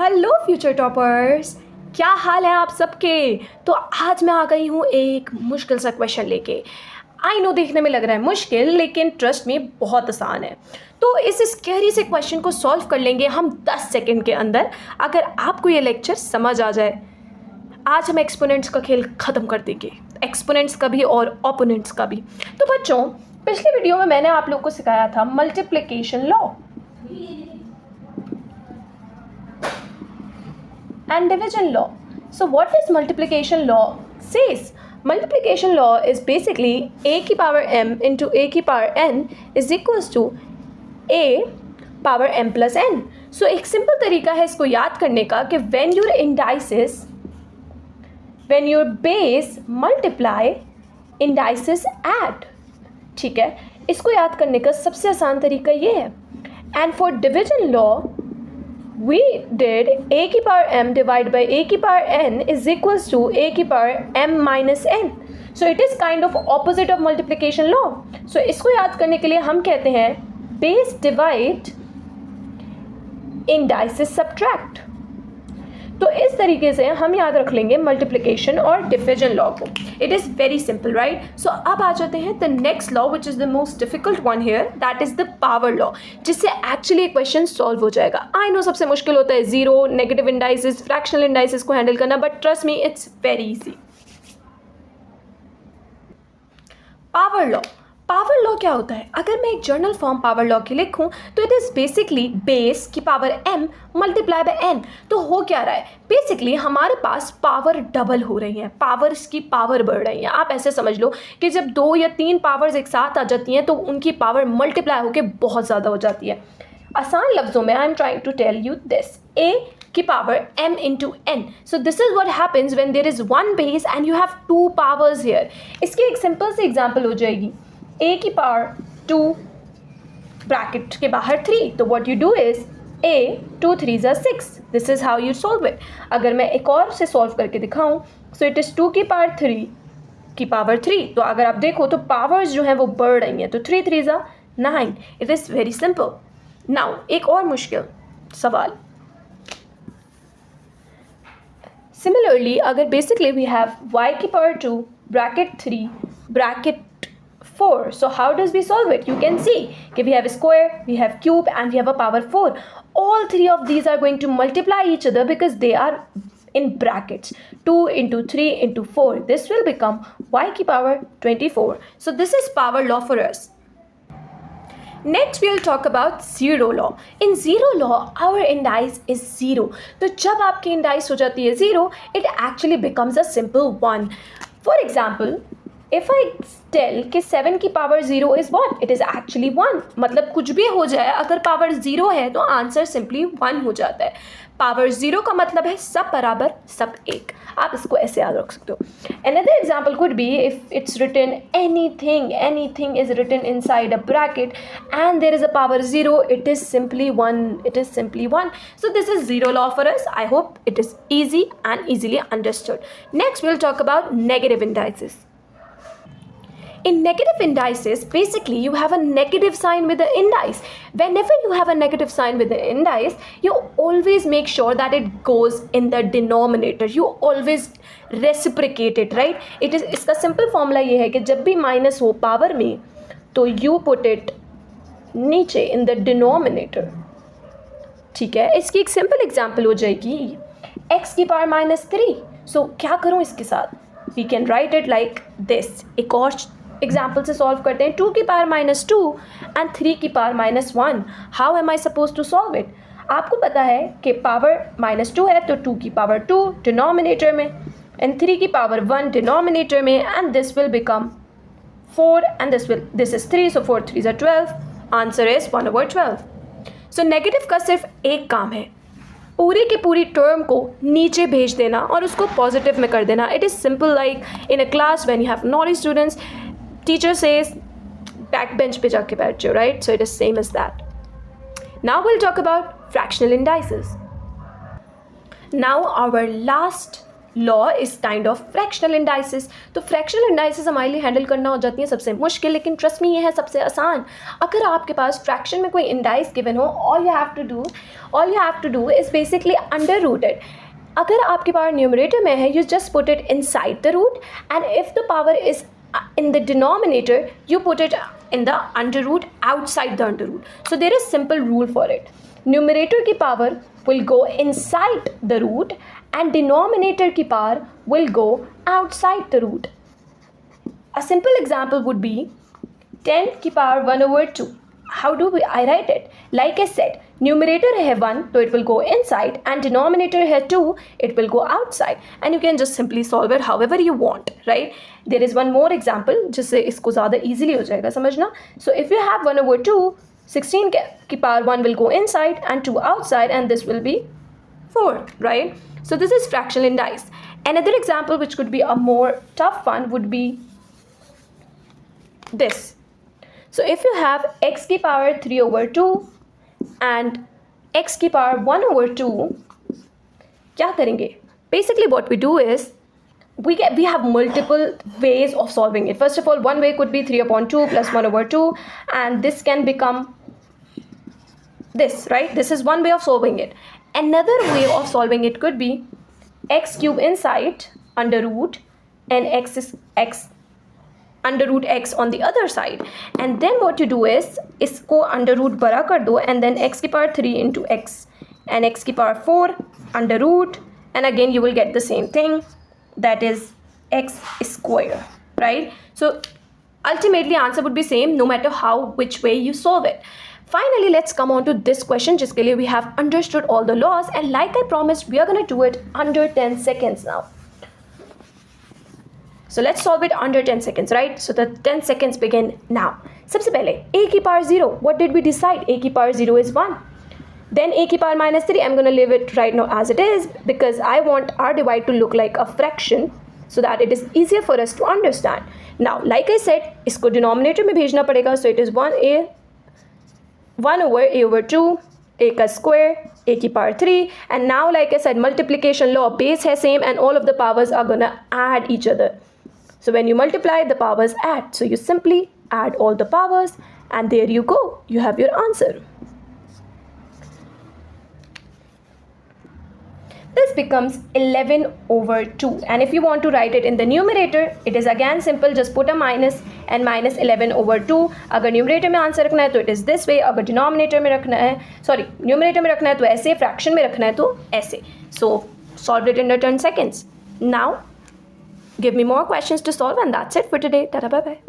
Hello future toppers, क्या हाल है आप सबके। तो आज मैं आ गई हूँ एक मुश्किल सा क्वेश्चन लेके। आई नो देखने में लग रहा है मुश्किल, लेकिन ट्रस्ट में बहुत आसान है। तो इस स्कैरी से क्वेश्चन को सॉल्व कर लेंगे हम 10 सेकंड के अंदर, अगर आपको ये लेक्चर समझ आ जाए। आज हम एक्सपोनेंट्स का खेल ख़त्म कर देंगे, एक्सपोनेंट्स का भी और ओपोनेंट्स का भी। तो बच्चों, पिछली वीडियो में मैंने आप लोग को सिखाया था multiplication law and division law. So what is multiplication law says? Multiplication law is basically a की power m into a की power n is equals to a power m plus n. So एक simple तरीका है इसको याद करने का कि when your indices, when your base multiply, indices add. ठीक है, इसको याद करने का सबसे आसान तरीका ये है. And for division law we did a की power m divided by a की power n is equals to a की power m minus n. So it is kind of opposite of multiplication law. So इसको याद करने के लिए हम कहते हैं base divide, indices subtract. तो इस तरीके से हम याद रख लेंगे मल्टीप्लिकेशन और डिविजन लॉ को. It is very simple, right. So अब आ जाते हैं the next law which is the most difficult one here, that is the power law, जिससे एक्चुअली क्वेश्चन सॉल्व हो जाएगा. आई नो सबसे मुश्किल होता है zero, negative indices, fractional indices को हैंडल करना, but trust me it's very easy. Power law. Power law क्या होता है? अगर मैं एक जर्नल फॉर्म पावर लॉ की लिखूं तो इट इज़ बेसिकली बेस की power m multiply by n. तो हो क्या रहा है? बेसिकली हमारे पास पावर डबल हो रही है, पावर्स की पावर बढ़ रही है. आप ऐसे समझ लो कि जब 2 या 3 पावर्स एक साथ आ जाती हैं तो उनकी पावर मल्टीप्लाई होकर बहुत ज़्यादा हो जाती है. आसान लफ्ज़ों में I am trying to tell you this, a की power m into n. So this is what happens when there is one base and you have 2 powers here. इसकी एक सिंपल सी एग्जाम्पल हो जाएगी, a की पावर 2 ब्रैकेट के बाहर 3. तो what you do is a 2 3s are 6. This is how you solve it. अगर मैं एक और से सॉल्व करके दिखाऊं, so it is 2 की पावर 3 की पावर 3. तो अगर आप देखो तो पावर्स जो हैं वो बढ़ रही हैं, तो 3 3s are 9. It is very simple. Now एक और मुश्किल सवाल. Similarly, अगर basically we have y की power 2 bracket 3 bracket 4. So how does we solve it? You can see okay, we have a square, we have cube, and we have a power 4. All 3 of these are going to multiply each other because they are in brackets. 2 into 3 into 4. This will become y की power 24. So this is power law for us. Next we will talk about zero law. In zero law our indice is 0. तो जब आपकी indice हो जाती है 0, it actually becomes a simple 1. For example, if I tell कि 7 की power 0 is what? It is actually 1. मतलब कुछ भी हो जाए, अगर पावर 0 है तो आंसर सिंपली 1 हो जाता है. पावर 0 का मतलब है सब बराबर सब एक. आप इसको ऐसे याद रख सकते हो. Another example could be if it's written anything is written inside a bracket and there is a power 0, it is simply 1. It is simply 1. So this is zero law for us. I hope it is easy and easily understood. Next we'll talk about negative indices. In negative indices, basically you have a negative sign with the indice. Whenever you have a negative sign with the indice, you always make sure that it goes in the denominator. You always reciprocate it, right? It is इसका simple formula ये है कि जब भी minus हो power में तो you put it नीचे in the denominator. ठीक है, इसकी एक simple example हो जाएगी x की पावर -3. So क्या करूँ इसके साथ? We can write it like this. एक और एग्जाम्पल से सॉल्व करते हैं. 2 की पावर -2 एंड 3 की power -1. How am I suppose to solve it? आपको पता है कि पावर -2 है तो 2 की पावर 2 डिनोमिनेटर में एंड 3 की पावर 1 डिनोमिनेटर में, and this will become 4 and this is 3. So 4 3s are 12. Answer is 1/12. So negative का सिर्फ एक काम है, पूरी की पूरी टर्म को नीचे भेज देना और उसको पॉजिटिव में कर देना. It is simple like in a class when you have knowledge students, teacher says back bench पे जाके बैठ जाओ, right? So it is same as that. Now will talk about fractional indices. Now our last law is kind of fractional indices. तो fractional indices हमारे लिए handle करना हो जाती है सबसे मुश्किल, लेकिन ट्रस्ट मी ये है सबसे आसान. अगर आपके पास फ्रैक्शन में कोई इंडाइस गिवन हो, all you have to do is basically under rooted. अगर आपके पावर न्यूमरेटर में है, you just put it inside the root, and if the power is in the denominator, you put it in the under root, outside the under root. So there is simple rule for it. Numerator की power will go inside the root and denominator की power will go outside the root. A simple example would be 10 की power 1/2. How do I write it? Like I said, numerator है 1 तो it will go inside, and denominator है 2, it will go outside, and you can just simply solve it however you want, right? There is one more example जिससे इसको ज़्यादा easily हो जाएगा समझना. So if you have 1/2, 16 की power 1 will go inside and 2 outside, and this will be 4, right? So this is fractional indice. Another example which could be a more tough one would be this. So if you have x की power 3/2 and x की power 1/2, क्या करेंगे? Basically what we do is we have multiple ways of solving it. First of all, one way could be 3/2 plus 1/2, and this can become this, right? This is one way of solving it. Another way of solving it could be x cube inside under root, and x is x under root x on the other side, and then what you do is इसको under root बड़ा कर दो, and then x की power 3 into x and x की power 4 under root, and again you will get the same thing, that is x square, right? So ultimately answer would be same no matter which way you solve it. Finally, let's come on to this question जिसके लिए we have understood all the laws, and like I promised, we are going to do it under 10 seconds now. So let's solve it under 10 seconds, right? So the 10 seconds begin now. सबसे पहले a की power 0. What did we decide? a की power 0 is 1. Then a की power -3. I'm going to leave it right now as it is because I want our divide to look like a fraction so that it is easier for us to understand. Now, like I said, इसको denominator में भेजना पड़ेगा. So it is 1/a/2, a का square, a की power 3. And now, like I said, multiplication law, base है same, and all of the powers are going to add each other. So when you multiply, the powers add. So you simply add all the powers, and there you go. You have your answer. This becomes 11/2. And if you want to write it in the numerator, it is again simple. Just put a minus and minus 11/2. अगर numerator में answer रखना है तो it is this way. अगर denominator में रखना है, numerator में रखना है तो ऐसे, fraction में रखना है तो ऐसे. So solve it in 10 seconds. Now, give me more questions to solve, and that's it for today. Tata, bye bye.